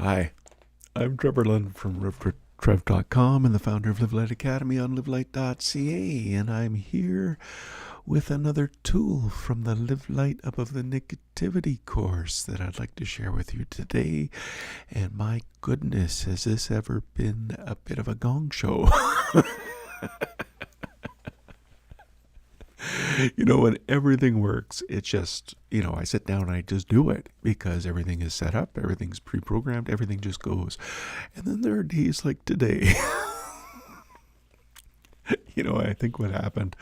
Hi, I'm Trevor Lund from RevTrev.com and the founder of Live Light Academy on livelight.ca, and I'm here with another tool from the Live Light Above the Negativity course that I'd like to share with you today. And my goodness, has this ever been a bit of a gong show? When everything works, it's just, I sit down and I just do it because everything is set up, everything's pre-programmed, everything just goes. And then there are days like today. I think what happened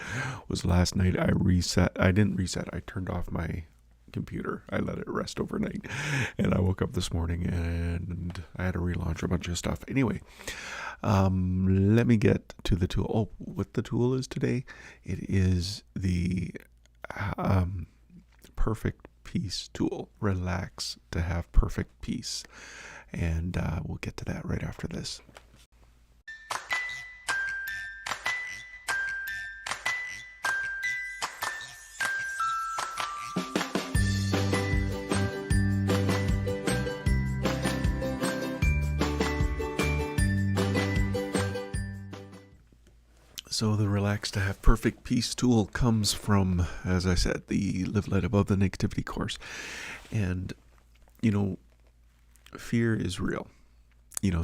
was last night I didn't reset, I turned off my computer. I let it rest overnight. And I woke up this morning and I had to relaunch a bunch of stuff. Anyway, let me get to the tool. Oh, what the tool is today? It is the perfect peace tool. Relax to have perfect peace. And we'll get to that right after this. So the Relax to Have Perfect Peace tool comes from, as I said, the Live Light Above the Negativity course. And, fear is real.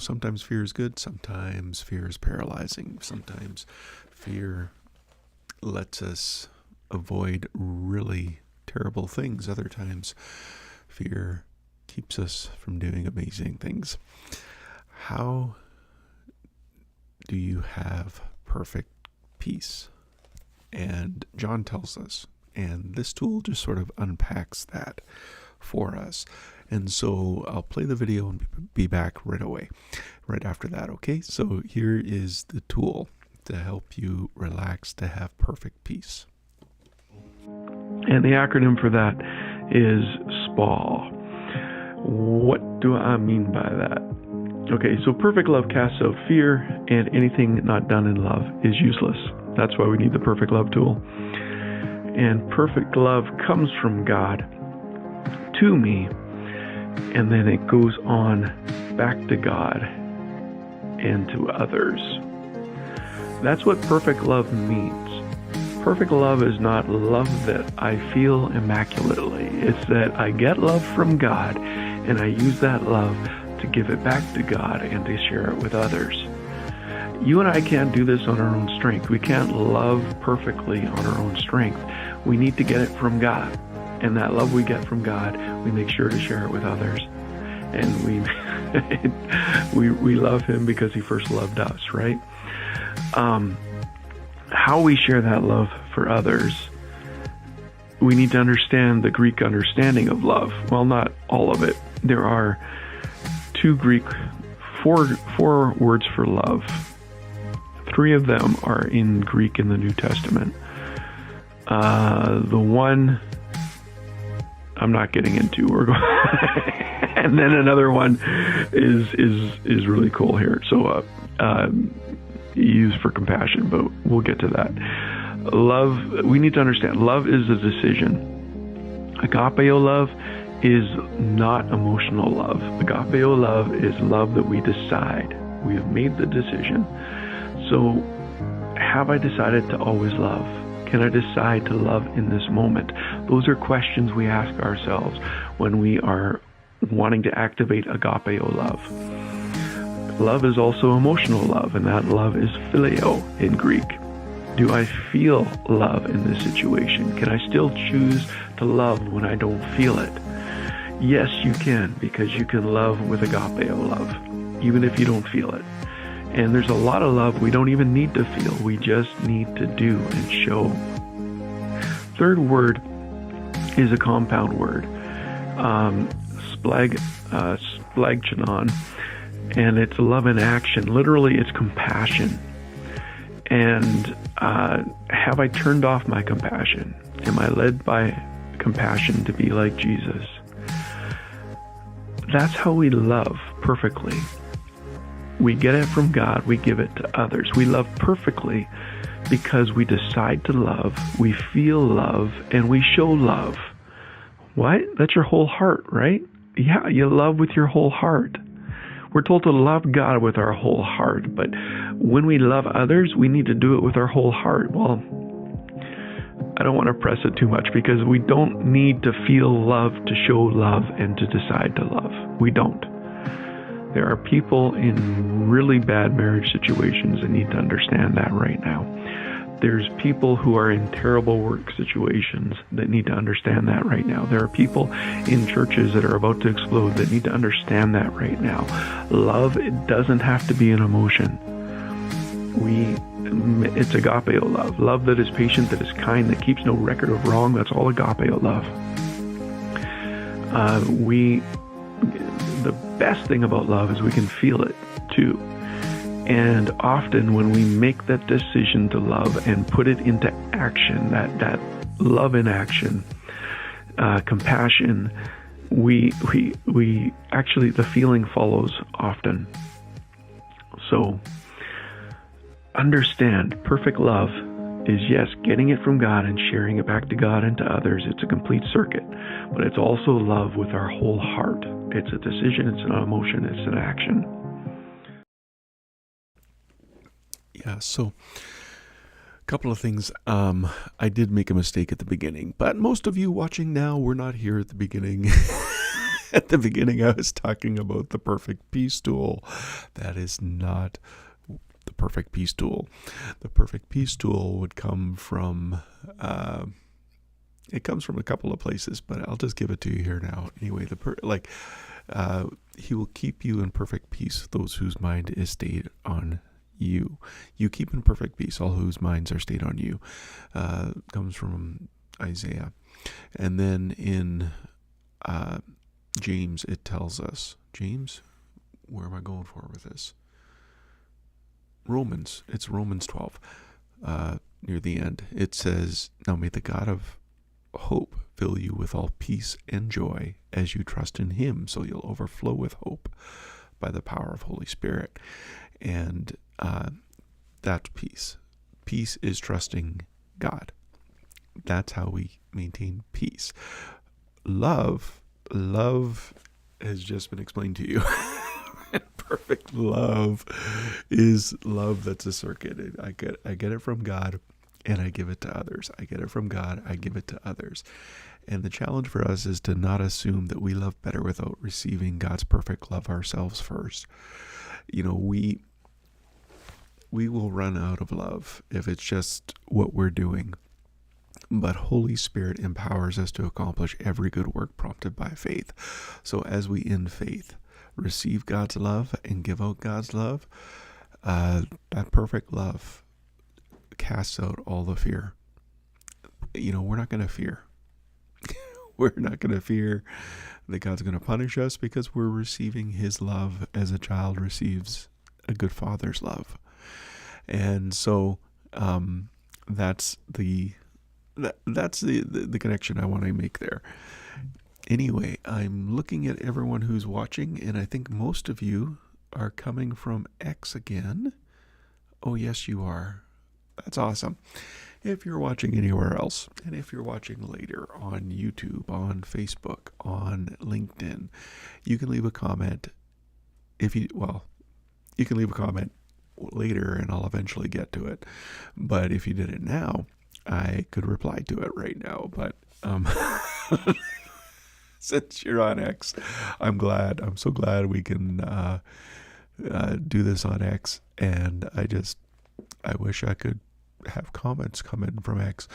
Sometimes fear is good. Sometimes fear is paralyzing. Sometimes fear lets us avoid really terrible things. Other times fear keeps us from doing amazing things. How do you have perfect peace? And John tells us, and this tool just sort of unpacks that for us. And so I'll play the video and be back right away, right after that. Okay, so here is the tool to help you relax to have perfect peace. And the acronym for that is SPA. What do I mean by that? Okay, so perfect love casts out fear, and anything not done in love is useless. That's why we need the perfect love tool. And perfect love comes from God to me, and then it goes on back to God and to others. That's what perfect love means. Perfect love is not love that I feel immaculately. It's that I get love from God, and I use that love to give it back to God and to share it with others. You and I can't do this on our own strength. We can't love perfectly on our own strength. We need to get it from God. And that love we get from God, we make sure to share it with others. And we love Him because He first loved us, right? How we share that love for others, we need to understand the Greek understanding of love. Well, not all of it. There are four words for love. 3 of them are in Greek in the New Testament. The one I'm not getting into. We're going, and then another one is really cool here. So used for compassion, but we'll get to that. Love. We need to understand. Love is a decision. Agapeo love is not emotional love. Agapeo love is love that we decide. We have made the decision. So, have I decided to always love? Can I decide to love in this moment? Those are questions we ask ourselves when we are wanting to activate agapeo love. Love is also emotional love, and that love is phileo in Greek. Do I feel love in this situation? Can I still choose to love when I don't feel it? Yes, you can, because you can love with agapeo love, even if you don't feel it. And there's a lot of love we don't even need to feel. We just need to do and show. Third word is a compound word, splagchanon, and it's love in action. Literally, it's compassion. And have I turned off my compassion? Am I led by compassion to be like Jesus? That's how we love perfectly. We get it from God, we give it to others. We love perfectly because we decide to love, we feel love, and we show love. What? That's your whole heart, right? Yeah, you love with your whole heart. We're told to love God with our whole heart, but when we love others, we need to do it with our whole heart. Well, I don't want to press it too much because we don't need to feel love to show love and to decide to love. We don't. There are people in really bad marriage situations that need to understand that right now. There's people who are in terrible work situations that need to understand that right now. There are people in churches that are about to explode that need to understand that right now. Love, it doesn't have to be an emotion. It's agapeo love. Love that is patient, that is kind, that keeps no record of wrong. That's all agapeo love. The best thing about love is we can feel it too. And often when we make that decision to love and put it into action, that love in action, compassion, we actually, the feeling follows often. So understand, perfect love is, yes, getting it from God and sharing it back to God and to others. It's a complete circuit, but it's also love with our whole heart. It's a decision, it's an emotion, it's an action. Yeah, so a couple of things. I did make a mistake at the beginning, but most of you watching now were not here at the beginning. At the beginning, I was talking about the perfect peace tool. That is not the perfect peace tool. The perfect peace tool would come from, it comes from a couple of places, but I'll just give it to you here now. Anyway, he will keep you in perfect peace, those whose mind is stayed on you. You keep in perfect peace all whose minds are stayed on you. Comes from Isaiah. And then in James, it tells us, James, where am I going for with this? Romans, it's Romans 12, near the end. It says, now may the God of hope fill you with all peace and joy as you trust in him, so you'll overflow with hope by the power of Holy Spirit. And that's peace. Peace is trusting God. That's how we maintain peace. Love has just been explained to you. Perfect love is love that's a circuit. I get it from God and I give it to others. I get it from God, I give it to others. And the challenge for us is to not assume that we love better without receiving God's perfect love ourselves first. You know, we will run out of love if it's just what we're doing. But Holy Spirit empowers us to accomplish every good work prompted by faith. So as we in faith receive God's love and give out God's love, that perfect love casts out all the fear. You know, we're not going to fear. We're not going to fear that God's going to punish us because we're receiving his love as a child receives a good father's love. And so that's the connection I want to make there. Anyway, I'm looking at everyone who's watching, and I think most of you are coming from X again. Oh, yes, you are. That's awesome. If you're watching anywhere else, and if you're watching later on YouTube, on Facebook, on LinkedIn, you can leave a comment. You can leave a comment later, and I'll eventually get to it. But if you did it now, I could reply to it right now. But since you're on X, I'm so glad we can do this on X. And I wish I could have comments come in from X.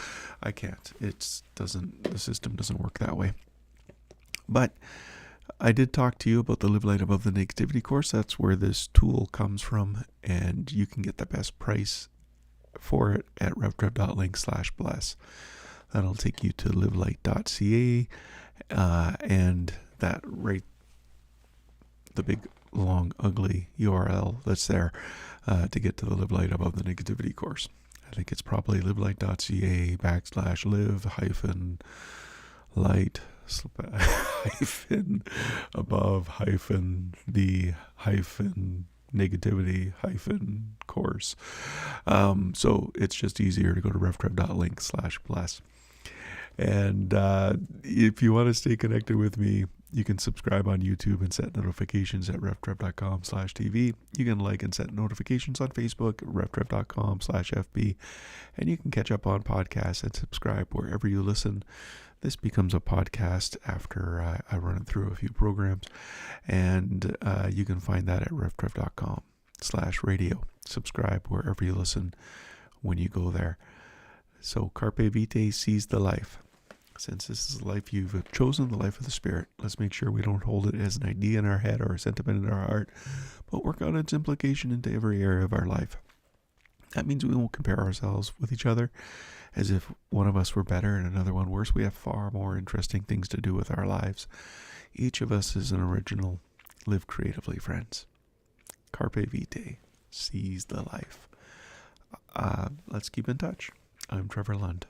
I can't. The system doesn't work that way. But I did talk to you about the Live Light Above the Negativity course. That's where this tool comes from, and you can get the best price for it at revtrev.link/bless. That'll take you to livelight.ca, and that right, the big long ugly URL that's there to get to the Live Light Above the Negativity course. I think it's probably livelight.ca/live-light -above-the-negativity-course. So it's just easier to go to revtrev.link/bless. And if you want to stay connected with me, You can subscribe on YouTube and set notifications at reftrev.com/TV. You can like and set notifications on Facebook, reftrev.com/FB. And you can catch up on podcasts and subscribe wherever you listen. This becomes a podcast after I run it through a few programs. And you can find that at reftrev.com/radio. Subscribe wherever you listen when you go there. So Carpe Vitae, seize the life. Since this is the life you've chosen, the life of the Spirit, let's make sure we don't hold it as an idea in our head or a sentiment in our heart, but work out its implication into every area of our life. That means we won't compare ourselves with each other as if one of us were better and another one worse. We have far more interesting things to do with our lives. Each of us is an original. Live creatively, friends. Carpe Vitae, seize the life. Let's keep in touch. I'm Trevor Lund.